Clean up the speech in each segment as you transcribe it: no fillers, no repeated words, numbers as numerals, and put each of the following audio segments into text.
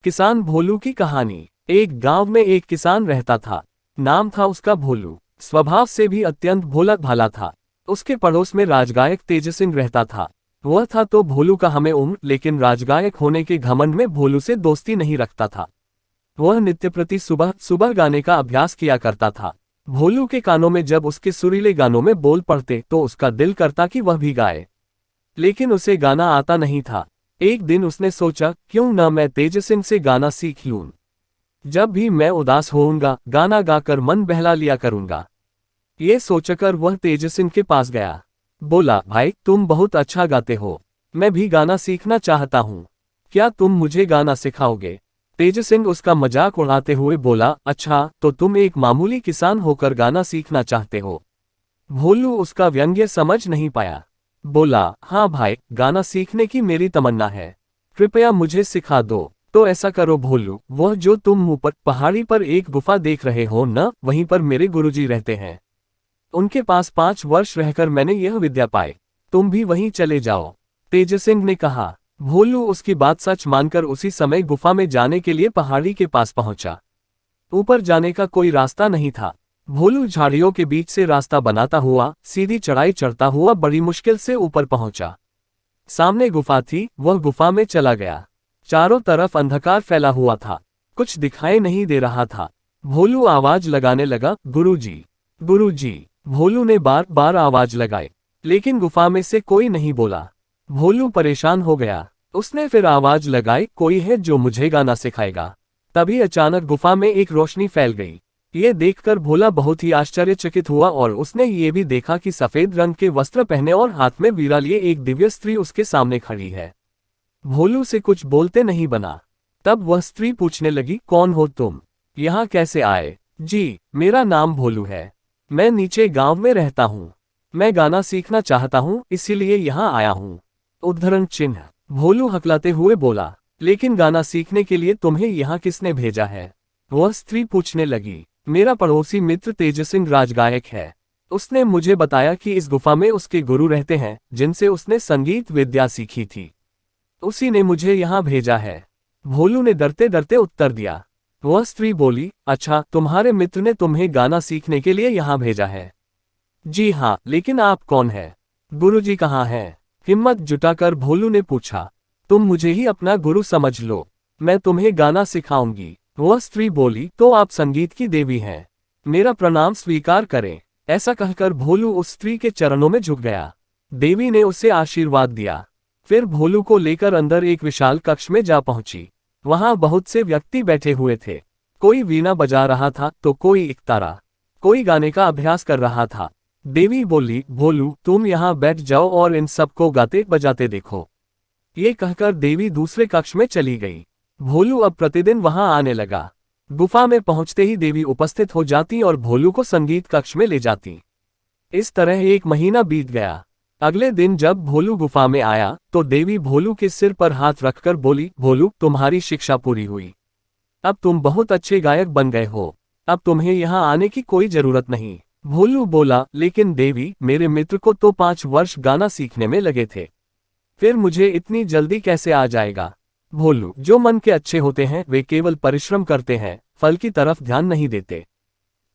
किसान भोलू की कहानी। एक गांव में एक किसान रहता था। नाम था उसका भोलू। स्वभाव से भी अत्यंत भोला भाला था। उसके पड़ोस में राजगायक तेज सिंह रहता था। वह था तो भोलू का हमें उम्र, लेकिन राजगायक होने के घमंड में भोलू से दोस्ती नहीं रखता था। वह नित्य प्रति सुबह सुबह गाने का अभ्यास किया करता था। भोलू के कानों में जब उसके सुरीले गानों में बोल पड़ते तो उसका दिल करता कि वह भी गाए, लेकिन उसे गाना आता नहीं था। एक दिन उसने सोचा, क्यों न मैं तेज सिंह से गाना सीख लूं। जब भी मैं उदास होऊंगा गाना गाकर मन बहला लिया करूंगा। ये सोचकर वह तेज सिंह के पास गया। बोला, भाई तुम बहुत अच्छा गाते हो, मैं भी गाना सीखना चाहता हूँ, क्या तुम मुझे गाना सिखाओगे? तेज सिंह उसका मजाक उड़ाते हुए बोला, अच्छा तो तुम एक मामूली किसान होकर गाना सीखना चाहते हो? भोलू उसका व्यंग्य समझ नहीं पाया। बोला, हाँ भाई, गाना सीखने की मेरी तमन्ना है, कृपया मुझे सिखा दो। तो ऐसा करो भोलू, वह जो तुम ऊपर पहाड़ी पर एक गुफा देख रहे हो न, वहीं पर मेरे गुरुजी रहते हैं। उनके पास 5 वर्ष रहकर मैंने यह विद्या पाई, तुम भी वहीं चले जाओ। तेज सिंह ने कहा। भोलू उसकी बात सच मानकर उसी समय गुफा में जाने के लिए पहाड़ी के पास पहुंचा। ऊपर जाने का कोई रास्ता नहीं था। भोलू झाड़ियों के बीच से रास्ता बनाता हुआ सीधी चढ़ाई चढ़ता हुआ बड़ी मुश्किल से ऊपर पहुंचा। सामने गुफा थी, वह गुफा में चला गया। चारों तरफ अंधकार फैला हुआ था, कुछ दिखाई नहीं दे रहा था। भोलू आवाज लगाने लगा, गुरुजी, गुरुजी। भोलू ने बार बार आवाज लगाई, लेकिन गुफा में से कोई नहीं बोला। भोलू परेशान हो गया। उसने फिर आवाज लगाई, कोई है जो मुझे गाना सिखाएगा? तभी अचानक गुफा में एक रोशनी फैल गई। ये देखकर भोला बहुत ही आश्चर्यचकित हुआ और उसने ये भी देखा कि सफेद रंग के वस्त्र पहने और हाथ में वीणा लिए एक दिव्य स्त्री उसके सामने खड़ी है। भोलू से कुछ बोलते नहीं बना। तब वह स्त्री पूछने लगी, कौन हो तुम? यहाँ कैसे आए? जी, मेरा नाम भोलू है, मैं नीचे गांव में रहता हूँ, मैं गाना सीखना चाहता हूँ, इसीलिए यहाँ आया हूँ। उद्धरण चिन्ह। भोलू हकलाते हुए बोला, लेकिन गाना सीखने के लिए तुम्हें यहाँ किसने भेजा है? वह स्त्री पूछने लगी, मेरा पड़ोसी मित्र तेज सिंह राजगायक है, उसने मुझे बताया कि इस गुफा में उसके गुरु रहते हैं जिनसे उसने संगीत विद्या सीखी थी, उसी ने मुझे यहाँ भेजा है। भोलू ने डरते डरते उत्तर दिया। वह स्त्री बोली, अच्छा तुम्हारे मित्र ने तुम्हें गाना सीखने के लिए यहाँ भेजा है? जी हाँ, लेकिन आप कौन है? गुरुजी कहाँ हैं? हिम्मत जुटाकर भोलू ने पूछा। तुम मुझे ही अपना गुरु समझ लो, मैं तुम्हें गाना सिखाऊंगी। वह स्त्री बोली, तो आप संगीत की देवी हैं, मेरा प्रणाम स्वीकार करें। ऐसा कहकर भोलू उस स्त्री के चरणों में झुक गया। देवी ने उसे आशीर्वाद दिया। फिर भोलू को लेकर अंदर एक विशाल कक्ष में जा पहुंची। वहां बहुत से व्यक्ति बैठे हुए थे। कोई वीणा बजा रहा था तो कोई इकतारा, कोई गाने का अभ्यास कर रहा था। देवी बोली, भोलू तुम यहाँ बैठ जाओ और इन सबको गाते बजाते देखो। ये कहकर देवी दूसरे कक्ष में चली गई। भोलू अब प्रतिदिन वहां आने लगा। गुफा में पहुंचते ही देवी उपस्थित हो जाती और भोलू को संगीत कक्ष में ले जाती। इस तरह 1 महीना बीत गया। अगले दिन जब भोलू गुफा में आया तो देवी भोलू के सिर पर हाथ रखकर बोली, भोलू तुम्हारी शिक्षा पूरी हुई, अब तुम बहुत अच्छे गायक बन गए हो, अब तुम्हें यहाँ आने की कोई जरूरत नहीं। भोलू बोला, लेकिन देवी मेरे मित्र को तो 5 वर्ष गाना सीखने में लगे थे, फिर मुझे इतनी जल्दी कैसे आ जाएगा? भोलू, जो मन के अच्छे होते हैं वे केवल परिश्रम करते हैं, फल की तरफ ध्यान नहीं देते,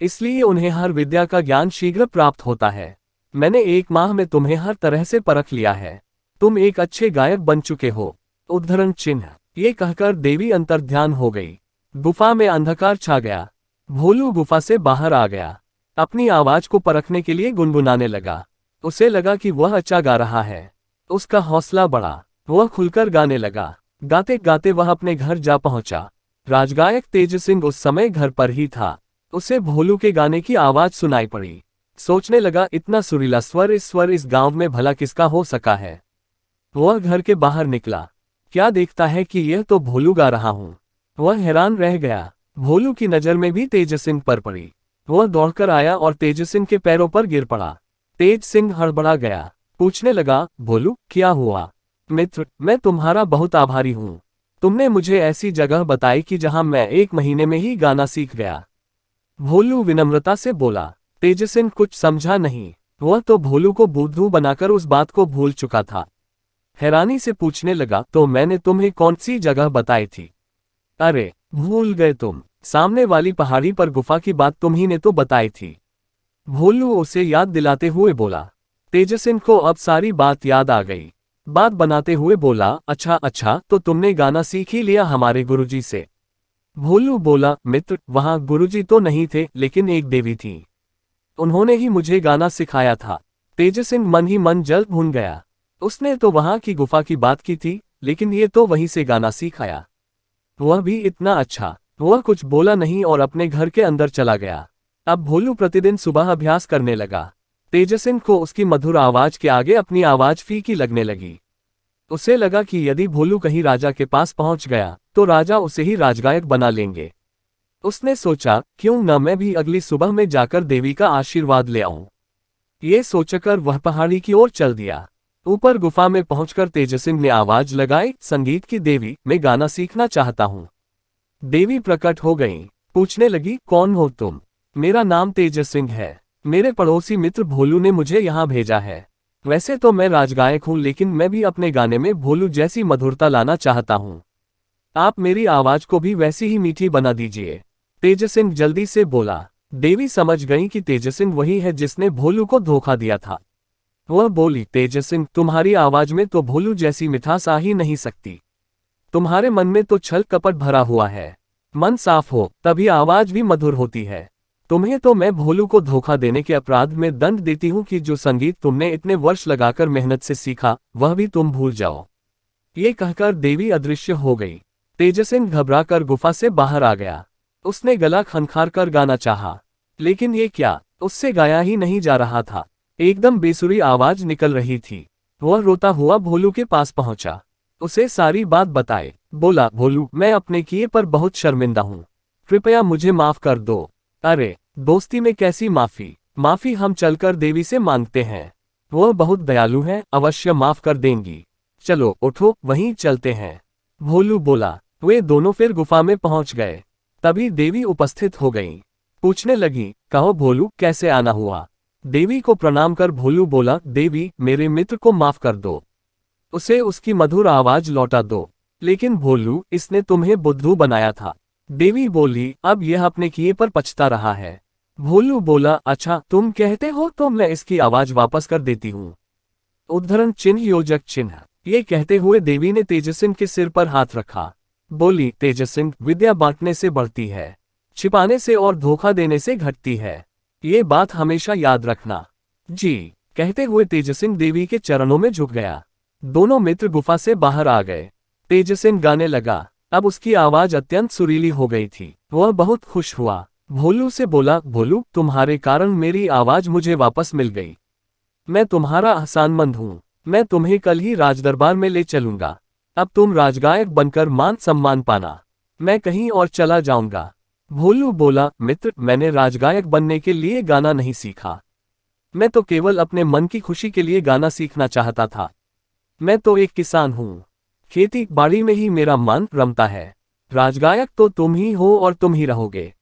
इसलिए उन्हें हर विद्या का ज्ञान शीघ्र प्राप्त होता है। मैंने 1 माह में तुम्हें हर तरह से परख लिया है, तुम एक अच्छे गायक बन चुके हो। उद्धरण चिन्ह। ये कहकर देवी अंतर्ध्यान हो गई। गुफा में अंधकार छा गया। भोलू गुफा से बाहर आ गया। अपनी आवाज को परखने के लिए गुनगुनाने लगा। उसे लगा कि वह अच्छा गा रहा है। उसका हौसला बढ़ा, वह खुलकर गाने लगा। गाते गाते वह अपने घर जा पहुंचा। राजगायक तेज सिंह उस समय घर पर ही था। उसे भोलू के गाने की आवाज सुनाई पड़ी। सोचने लगा, इतना सुरीला स्वर इस गांव में भला किसका हो सका है। वह घर के बाहर निकला। क्या देखता है कि यह तो भोलू गा रहा हूं। वह हैरान रह गया। भोलू की नजर में भी तेज सिंह पर पड़ी। वह दौड़कर आया और तेज सिंह के पैरों पर गिर पड़ा। तेज सिंह हड़बड़ा गया, पूछने लगा, भोलू क्या हुआ? मित्र, मैं तुम्हारा बहुत आभारी हूँ, तुमने मुझे ऐसी जगह बताई कि जहां मैं 1 महीने में ही गाना सीख गया। भोलू विनम्रता से बोला। तेज सिंह कुछ समझा नहीं, वह तो भोलू को बुद्धू बनाकर उस बात को भूल चुका था। हैरानी से पूछने लगा, तो मैंने तुम्हें कौन सी जगह बताई थी? अरे भूल गए तुम, सामने वाली पहाड़ी पर गुफा की बात तुम ही ने तो बताई थी। भोलू उसे याद दिलाते हुए बोला। तेजस्विन को अब सारी बात याद आ गई। बात बनाते हुए बोला, अच्छा अच्छा, तो तुमने गाना सीख ही लिया हमारे गुरुजी से। भोलू बोला, मित्र, वहां गुरुजी तो नहीं थे, लेकिन एक देवी थी। उन्होंने ही मुझे गाना सिखाया था। तेजस्विन मन ही मन जल भून गया। उसने तो वहां की गुफा की बात की थी, लेकिन ये तो वहीं से गाना सीख आया। वह भी इतना अच्छा। वह कुछ बोला नहीं और अपने घर के अंदर चला गया। अब भोलू प्रतिदिन सुबह अभ्यास करने लगा। तेजस्विन को उसकी मधुर आवाज के आगे अपनी आवाज फीकी लगने लगी। उसे लगा कि यदि भोलू कहीं राजा के पास पहुंच गया तो राजा उसे ही राजगायक बना लेंगे। उसने सोचा, क्यों न मैं भी अगली सुबह में जाकर देवी का आशीर्वाद ले आऊं। ये सोचकर वह पहाड़ी की ओर चल दिया। ऊपर गुफा में पहुंचकर तेजस्विन ने आवाज लगाई, संगीत की देवी, मैं गाना सीखना चाहता हूं। देवी प्रकट हो गईं। पूछने लगी, कौन हो तुम? मेरा नाम तेजस्विन है। मेरे पड़ोसी मित्र भोलू ने मुझे यहाँ भेजा है। वैसे तो मैं राजगायक हूँ, लेकिन मैं भी अपने गाने में भोलू जैसी मधुरता लाना चाहता हूँ। आप मेरी आवाज को भी वैसी ही मीठी बना दीजिए। तेजस्विन जल्दी से बोला। देवी समझ गई कि तेजस्विन वही है जिसने भोलू को धोखा दिया था। वह बोली, तेजस्विन, तुम्हारी आवाज में तो भोलू जैसी मिठास आ ही नहीं सकती। तुम्हारे मन में तो छल कपट भरा हुआ है। मन साफ हो तभी आवाज भी मधुर होती है। तुम्हें तो मैं भोलू को धोखा देने के अपराध में दंड देती हूँ कि जो संगीत तुमने इतने वर्ष लगाकर मेहनत से सीखा वह भी तुम भूल जाओ। ये कहकर देवी अदृश्य हो गई। तेजस्विन घबराकर गुफा से बाहर आ गया। उसने गला खनखार कर गाना चाहा, लेकिन ये क्या, उससे गाया ही नहीं जा रहा था। एकदम बेसुरी आवाज निकल रही थी। वह रोता हुआ भोलू के पास पहुंचा। उसे सारी बात बताए। बोला, भोलू, मैं अपने किए पर बहुत शर्मिंदा हूँ। कृपया मुझे माफ कर दो। अरे दोस्ती में कैसी माफी? माफी हम चलकर देवी से मांगते हैं। वह बहुत दयालु है, अवश्य माफ कर देंगी। चलो उठो, वहीं चलते हैं। भोलू बोला। वे दोनों फिर गुफा में पहुंच गए। तभी देवी उपस्थित हो गईं। पूछने लगी, कहो भोलू, कैसे आना हुआ? देवी को प्रणाम कर भोलू बोला, देवी, मेरे मित्र को माफ कर दो। उसे उसकी मधुर आवाज लौटा दो। लेकिन भोलू, इसने तुम्हें बुद्धू बनाया था। देवी बोली, अब यह अपने किए पर पछता रहा है। भोलू बोला, अच्छा तुम कहते हो तो मैं इसकी आवाज वापस कर देती हूँ। उद्धरण चिन्ह योजक चिन्ह। ये कहते हुए देवी ने तेजस्विन के सिर पर हाथ रखा। बोली, तेजस्विन, विद्या बांटने से बढ़ती है, छिपाने से और धोखा देने से घटती है। ये बात हमेशा याद रखना। जी। कहते हुए तेजस्विन देवी के चरणों में झुक गया। दोनों मित्र गुफा से बाहर आ गए। तेजस्विन गाने लगा। अब उसकी आवाज अत्यंत सुरीली हो गई थी। वह बहुत खुश हुआ। भोलू से बोला, भोलू, तुम्हारे कारण मेरी आवाज मुझे वापस मिल गई। मैं तुम्हारा एहसानमंद हूँ। मैं तुम्हें कल ही राजदरबार में ले चलूंगा। अब तुम राजगायक बनकर मान सम्मान पाना। मैं कहीं और चला जाऊंगा। भोलू बोला, मित्र, मैंने राजगायक बनने के लिए गाना नहीं सीखा। मैं तो केवल अपने मन की खुशी के लिए गाना सीखना चाहता था। मैं तो एक किसान हूँ। खेती बाड़ी में ही मेरा मन रमता है। राजगायक तो तुम ही हो और तुम ही रहोगे।